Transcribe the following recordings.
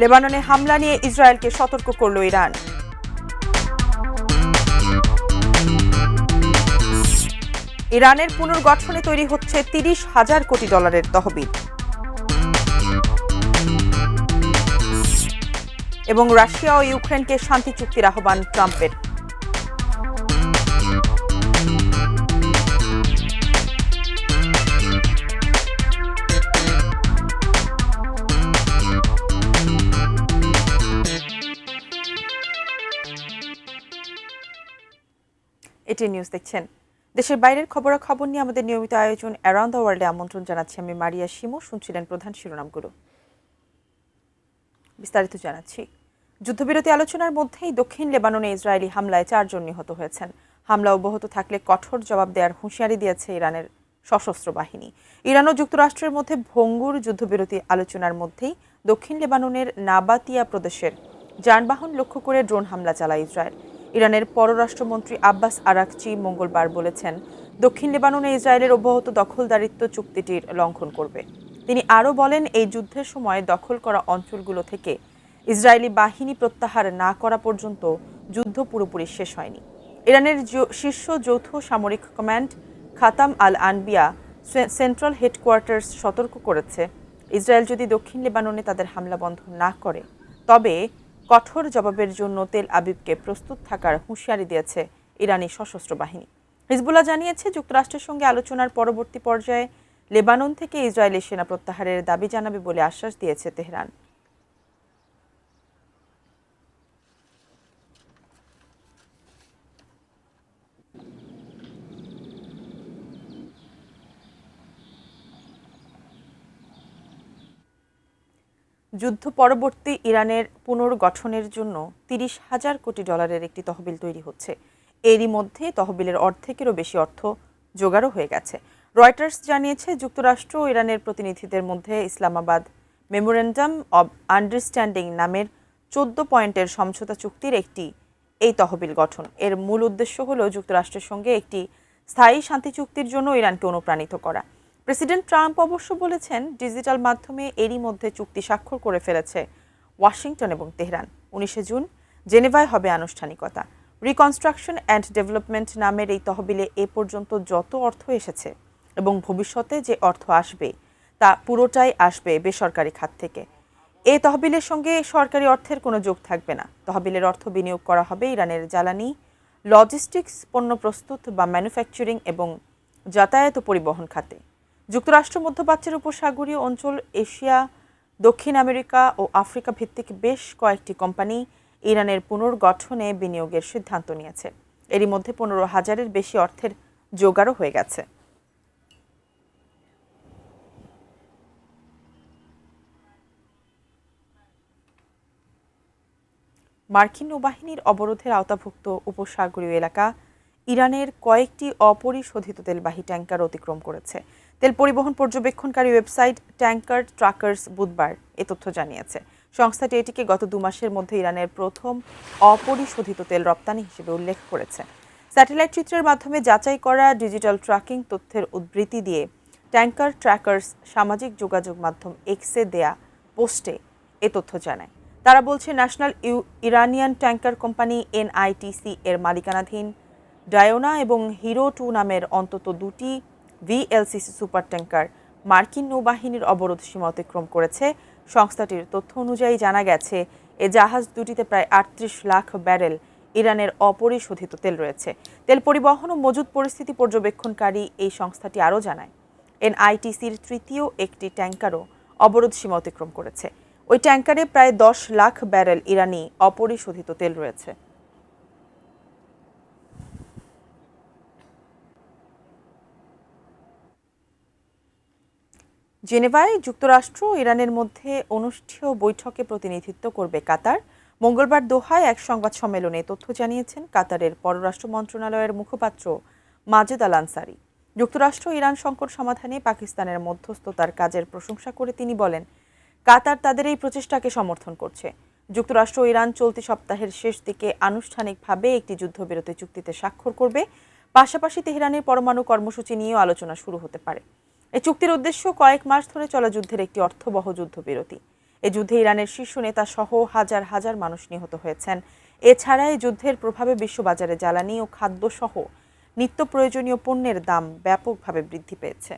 লেবাননে হামলা নিয়ে ইসরায়েলকে সতর্ক করল ইরান। ইরানের পুনর্গঠনে তৈরি হচ্ছে $30,000 কোটি তহবিল। এবং রাশিয়া ও ইউক্রেনকে শান্তি চুক্তির আহ্বান ট্রাম্পের। এটি নিউজ দেখছেন। দেশের বাইরের খবরাখবর নিয়ে আমাদের নিয়মিত আয়োজন অ্যারাউন্ড দ্য ওয়ার্ল্ডে আমন্ত্রণ জানাচ্ছি আমি মারিয়া শিমু। শুনছিলেন প্রধান শিরোনামগুলো, বিস্তারিত জানাচ্ছি। যুদ্ধবিরতি আলোচনার মধ্যেই দক্ষিণ লেবাননে ইসরায়েলি হামলায় 4 জন নিহত হয়েছেন। হামলা অব্যাহত থাকলে কঠোর জবাব দেওয়ার হুঁশিয়ারি দিয়েছে ইরানের সশস্ত্র বাহিনী। ইরান ও যুক্তরাষ্ট্রের মধ্যে ভঙ্গুর যুদ্ধবিরতি আলোচনার মধ্যেই দক্ষিণ লেবাননের নাবাতিয়া প্রদেশের যানবাহন লক্ষ্য করে ড্রোন হামলা চালায় ইসরায়েল। ইরানের পররাষ্ট্রমন্ত্রী আব্বাস আরাকচি মঙ্গলবার বলেছেন, দক্ষিণ লেবাননে ইসরায়েলের অব্যাহত দখলদারিত্ব চুক্তিটির লঙ্ঘন করবে। তিনি আরও বলেন, এই যুদ্ধের সময় দখল করা অঞ্চলগুলো থেকে ইসরায়েলি বাহিনী প্রত্যাহার না করা পর্যন্ত যুদ্ধ পুরোপুরি শেষ হয়নি। ইরানের শীর্ষ যৌথ সামরিক কমান্ড খাতাম আল আনবিয়া সেন্ট্রাল হেডকোয়ার্টার্স সতর্ক করেছে, ইসরায়েল যদি দক্ষিণ লেবাননে তাদের হামলা বন্ধ না করে তবে কঠোর জবাবের জন্য তেল আবিবকে প্রস্তুত থাকার হুঁশিয়ারি দিয়েছে ইরানি সশস্ত্র বাহিনী। হিজবুল্লাহ জানিয়েছে, যুক্তরাষ্ট্রের সঙ্গে আলোচনার পরবর্তী পর্যায়ে লেবানন থেকে ইসরায়েলি সেনা প্রত্যাহারের দাবি জানাবে বলে আশ্বাস দিয়েছে তেহরান। যুদ্ধ পরবর্তী ইরানের পুনর্গঠনের জন্য $30,000 কোটি একটি তহবিল তৈরি হচ্ছে। এরই মধ্যে তহবিলের অর্ধেকেরও বেশি অর্থ জোগাড়ও হয়ে গেছে। রয়টার্স জানিয়েছে, যুক্তরাষ্ট্র ও ইরানের প্রতিনিধিদের মধ্যে ইসলামাবাদ মেমোরেন্ডাম অব আন্ডারস্ট্যান্ডিং নামের 14 পয়েন্টের সমঝোতা চুক্তির একটি এই তহবিল গঠন। এর মূল উদ্দেশ্য হল যুক্তরাষ্ট্রের সঙ্গে একটি স্থায়ী শান্তি চুক্তির জন্য ইরানকে অনুপ্রাণিত করা। প্রেসিডেন্ট ট্রাম্প অবশ্য বলেছেন, ডিজিটাল মাধ্যমে এরই মধ্যে চুক্তি স্বাক্ষর করে ফেলেছে ওয়াশিংটন এবং তেহরান। 19 জুন জেনেভায় হবে আনুষ্ঠানিকতা। রিকনস্ট্রাকশন অ্যান্ড ডেভেলপমেন্ট নামের এই তহবিলে এ পর্যন্ত যত অর্থ এসেছে এবং ভবিষ্যতে যে অর্থ আসবে তা পুরোটাই আসবে বেসরকারি খাত থেকে। এই তহবিলের সঙ্গে সরকারি অর্থের কোনো যোগ থাকবে না। তহবিলের অর্থ বিনিয়োগ করা হবে ইরানের জ্বালানি, লজিস্টিক্স, পণ্য প্রস্তুত বা ম্যানুফ্যাকচারিং এবং যাতায়াত ও পরিবহন খাতে। যুক্তরাষ্ট্র মধ্যপ্রাচ্যের উপসাগরীয় অঞ্চল, এশিয়া, দক্ষিণ আমেরিকা ও আফ্রিকা ভিত্তিক বেশ কয়েকটি কোম্পানি ইরানের পুনর্গঠনে বিনিয়োগের সিদ্ধান্ত নিয়েছে। এরই মধ্যে 15,000-এর বেশি অর্থের জোগাড়ও হয়ে গেছে। মার্কিন নৌবাহিনীর অবরোধের আওতাভুক্ত উপসাগরীয় এলাকা ইরানের কয়েকটি অপরিশোধিত তেলবাহী ট্যাঙ্কার অতিক্রম করেছে। তেল পরিবহন পর্যবেক্ষণকারী ওয়েবসাইট ট্যাঙ্কার ট্রাকার্স বুধবার এ তথ্য জানিয়েছে। সংস্থাটি এটিকে গত 2 মাসের মধ্যে ইরানের প্রথম অপরিশোধিত তেল রপ্তানি হিসেবে উল্লেখ করেছে। স্যাটেলাইট চিত্রের মাধ্যমে যাচাই করা ডিজিটাল ট্র্যাকিং তথ্যের উদ্ধৃতি দিয়ে ট্যাঙ্কার ট্র্যাকার্স সামাজিক যোগাযোগ মাধ্যম এক্সে দেয়া পোস্টে এ তথ্য জানায়। তারা বলছে, ন্যাশনাল ইরানিয়ান ট্যাঙ্কার কোম্পানি এনআইটিসি এর মালিকানাধীন ডায়োনা এবং হিরো 2 নামের অন্তত 2টি ভিএলসিসি সুপার ট্যাঙ্কার মার্কিন নৌবাহিনীর অবরোধ সীমা অতিক্রম করেছে। সংস্থাটির তথ্য অনুযায়ী জানা গেছে, এ জাহাজ দুটিতে প্রায় 38 লাখ ব্যারেল ইরানের অপরিশোধিত তেল রয়েছে। তেল পরিবহন ও মজুদ পরিস্থিতি পর্যবেক্ষণকারী এই সংস্থাটি আরও জানায়, এনআইটিসির তৃতীয় একটি ট্যাঙ্কারও অবরোধ সীমা অতিক্রম করেছে। ওই ট্যাঙ্কারে প্রায় 10 লাখ ব্যারেল ইরানি অপরিশোধিত তেল রয়েছে। জেনেভায় যুক্তরাষ্ট্র ও ইরানের মধ্যে অনুষ্ঠেয় বৈঠকে প্রতিনিধিত্ব করবে কাতার। মঙ্গলবার দোহায় এক সংবাদ সম্মেলনে তথ্য জানিয়েছেন কাতারের পররাষ্ট্র মন্ত্রণালয়ের মুখপাত্র মাজেদ আল আনসারি। যুক্তরাষ্ট্র ইরান সংকট সমাধানে পাকিস্তানের মধ্যস্থতার কাজের প্রশংসা করে তিনি বলেন, কাতার তাদের এই প্রচেষ্টাকে সমর্থন করছে। যুক্তরাষ্ট্র ও ইরান চলতি সপ্তাহের শেষ দিকে আনুষ্ঠানিকভাবে একটি যুদ্ধবিরতি চুক্তিতে স্বাক্ষর করবে। পাশাপাশি তেহরানের পরমাণু কর্মসূচি নিয়েও আলোচনা শুরু হতে পারে। এই চুক্তির উদ্দেশ্য কয়েক মাস ধরে চলা যুদ্ধের একটি অর্থবহ যুদ্ধবিরতি। এ যুদ্ধে ইরানের শীর্ষ নেতা সহ হাজার হাজার মানুষ নিহত হয়েছেন। এছাড়া এই যুদ্ধের প্রভাবে বিশ্ববাজারে জ্বালানি ও খাদ্য সহ নিত্য প্রয়োজনীয় পণ্যের দাম ব্যাপকভাবে বৃদ্ধি পেয়েছে।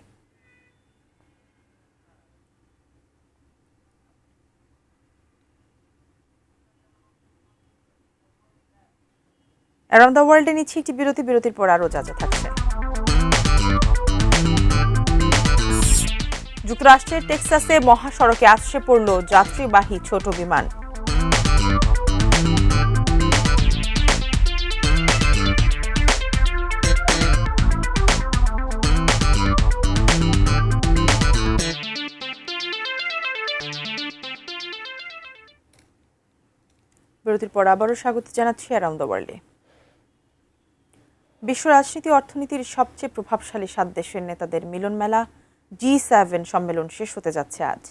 অ্যারাউন্ড দ্য ওয়ার্ল্ডে নিচ্ছি একটি বিরতির পর আরও যা থাকছে। যুক্তরাষ্ট্রের টেক্সাসে মহাসড়কে আছড়ে পড়ল যাত্রীবাহী ছোট বিমান। বিরতির পর আবারও স্বাগত জানাচ্ছি অ্যারাউন্ড দ্য ওয়ার্ল্ডে। বিশ্ব রাজনীতি অর্থনীতির সবচেয়ে প্রভাবশালী 7 দেশের নেতাদের মিলন মেলা G7 সম্মেলন শেষ হতে যাচ্ছে আজ।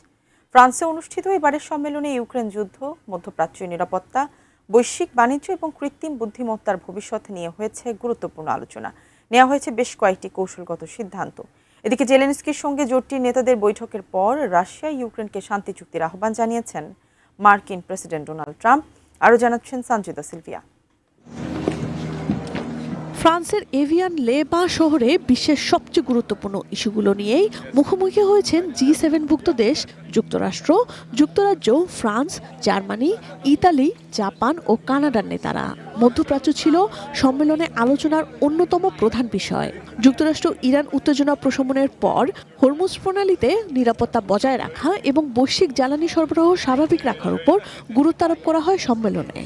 ফ্রান্সে অনুষ্ঠিত এবারের সম্মেলনে ইউক্রেন যুদ্ধ, মধ্যপ্রাচ্যের নিরাপত্তা, বৈশ্বিক বাণিজ্য এবং কৃত্রিম বুদ্ধিমত্তার ভবিষ্যৎ নিয়ে হয়েছে গুরুত্বপূর্ণ আলোচনা। নেওয়া হয়েছে বেশ কয়েকটি কৌশলগত সিদ্ধান্ত। এদিকে জেলেনস্কির সঙ্গে জোটটির নেতাদের বৈঠকের পর রাশিয়া ইউক্রেনকে শান্তি চুক্তির আহ্বান জানিয়েছেন মার্কিন প্রেসিডেন্ট ডোনাল্ড ট্রাম্প। আরও জানাচ্ছেন সঞ্জিদা সিলভিয়া। ফ্রান্সের এভিয়ান লেবা শহরে বিশ্বের সবচেয়ে গুরুত্বপূর্ণ ইস্যুগুলো নিয়েই মুখোমুখি হয়েছেন G7ভুক্ত দেশ যুক্তরাষ্ট্র, যুক্তরাজ্য, ফ্রান্স, জার্মানি, ইতালি, জাপান ও কানাডার নেতারা। মধ্যপ্রাচ্য ছিল সম্মেলনে আলোচনার অন্যতম প্রধান বিষয়। যুক্তরাষ্ট্র ইরান উত্তেজনা প্রশমনের পর হরমুজ প্রণালীতে নিরাপত্তা বজায় রাখা এবং বৈশ্বিক জ্বালানি সরবরাহ স্বাভাবিক রাখার উপর গুরুত্ব আরোপ করা হয় সম্মেলনে।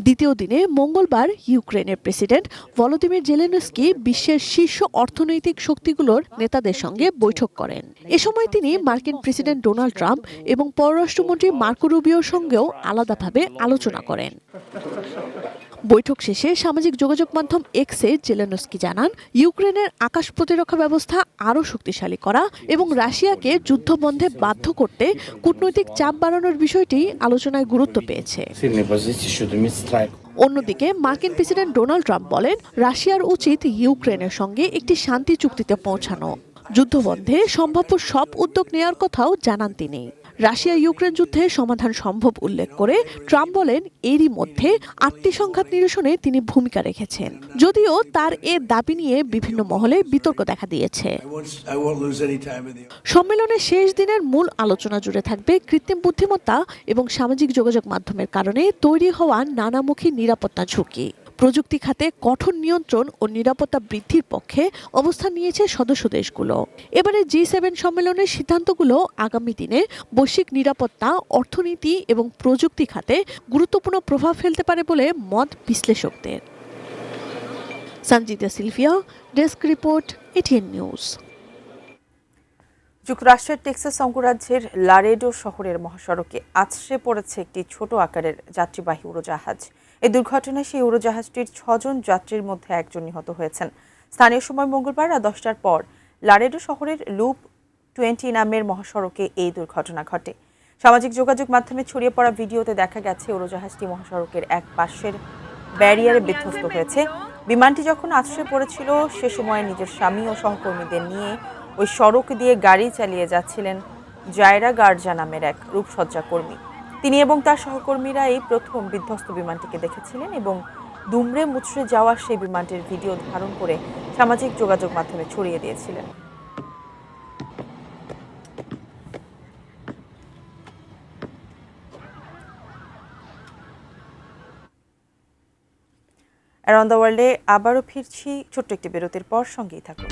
দ্বিতীয় দিনে মঙ্গলবার ইউক্রেনের প্রেসিডেন্ট ভলোদিমির জেলেনস্কি বিশ্বের শীর্ষ অর্থনৈতিক শক্তিগুলোর নেতাদের সঙ্গে বৈঠক করেন। এ সময় তিনি মার্কিন প্রেসিডেন্ট ডোনাল্ড ট্রাম্প এবং পররাষ্ট্রমন্ত্রী মার্কো রুবিওর সঙ্গেও আলাদাভাবে আলোচনা করেন। বৈঠক শেষে সামাজিক যোগাযোগ মাধ্যম এক্সে জেলেনস্কি জানান, ইউক্রেনের আকাশ প্রতিরক্ষা ব্যবস্থা আরও শক্তিশালী করা এবং রাশিয়াকে যুদ্ধ বন্ধে বাধ্য করতে কূটনৈতিক চাপ বাড়ানোর বিষয়টি আলোচনায় গুরুত্ব পেয়েছে। অন্যদিকে মার্কিন প্রেসিডেন্ট ডোনাল্ড ট্রাম্প বলেন, রাশিয়ার উচিত ইউক্রেনের সঙ্গে একটি শান্তি চুক্তিতে পৌঁছানো। যুদ্ধবন্ধে সম্ভাব্য সব উদ্যোগ নেওয়ার কথাও জানান তিনি। রাশিয়া ইউক্রেন যুদ্ধে সমাধান সম্ভব উল্লেখ করে ট্রাম্প বলেন, এরই মধ্যে 8টি সংঘাত নিরসনে তিনি ভূমিকা রেখেছেন, যদিও তার এ দাবি নিয়ে বিভিন্ন মহলে বিতর্ক দেখা দিয়েছে। সম্মেলনের শেষ দিনের মূল আলোচনা জুড়ে থাকবে কৃত্রিম বুদ্ধিমত্তা এবং সামাজিক যোগাযোগ মাধ্যমের কারণে তৈরি হওয়া নানামুখী নিরাপত্তা ঝুঁকি। প্রযুক্তি খাতে কঠোর নিয়ন্ত্রণ ও নিরাপত্তা বৃদ্ধির পক্ষে অবস্থান নিয়েছে সদস্য দেশগুলো। এবারে G7 সম্মেলনের সিদ্ধান্তগুলো আগামী দিনে বৈশ্বিক নিরাপত্তা, অর্থনীতি এবং প্রযুক্তি খাতে গুরুত্বপূর্ণ প্রভাব ফেলতে পারে বলে মত বিশ্লেষকদের। Sanjida Sylvia, desk report, ATN news. যুক্তরাষ্ট্রের টেক্সাস অঙ্গরাজ্যের লারেডো শহরের মহাসড়কে আছড়ে পড়েছে একটি ছোট আকারের যাত্রীবাহী উড়োজাহাজ। এই দুর্ঘটনায় সেই উড়োজাহাজটির 6 জন যাত্রীর মধ্যে একজন নিহত হয়েছেন। স্থানীয় সময় মঙ্গলবার রাত 10টার পর লারেডো শহরের লুপ 20 নামের মহাসড়কে এই দুর্ঘটনা ঘটে। সামাজিক যোগাযোগ মাধ্যমে ছড়িয়ে পড়া ভিডিওতে দেখা গেছে উড়োজাহাজটি মহাসড়কের এক পাশের ব্যারিয়ারে বিধ্বস্ত হয়েছে। বিমানটি যখন আছড়ে পড়েছিল সে সময় নিজের স্বামী ও সহকর্মীদের নিয়ে ওই সড়ক দিয়ে গাড়ি চালিয়ে যাচ্ছিলেন জায়রা গার্জা নামের এক রূপসজ্জা কর্মী। তিনি এবং তার সহকর্মীরা এই প্রথম বিধ্বস্ত বিমানটিকে দেখেছিলেন এবং দুমড়ে মুচড়ে যাওয়া সেই বিমানটির ভিডিও ধারণ করে সামাজিক যোগাযোগ মাধ্যমে ছড়িয়ে দিয়েছিলেন। অ্যারাউন্ড দ্য ওয়ার্ল্ডে আবারও ফিরছি ছোট্ট একটি বিরতির পর, সঙ্গেই থাকুন।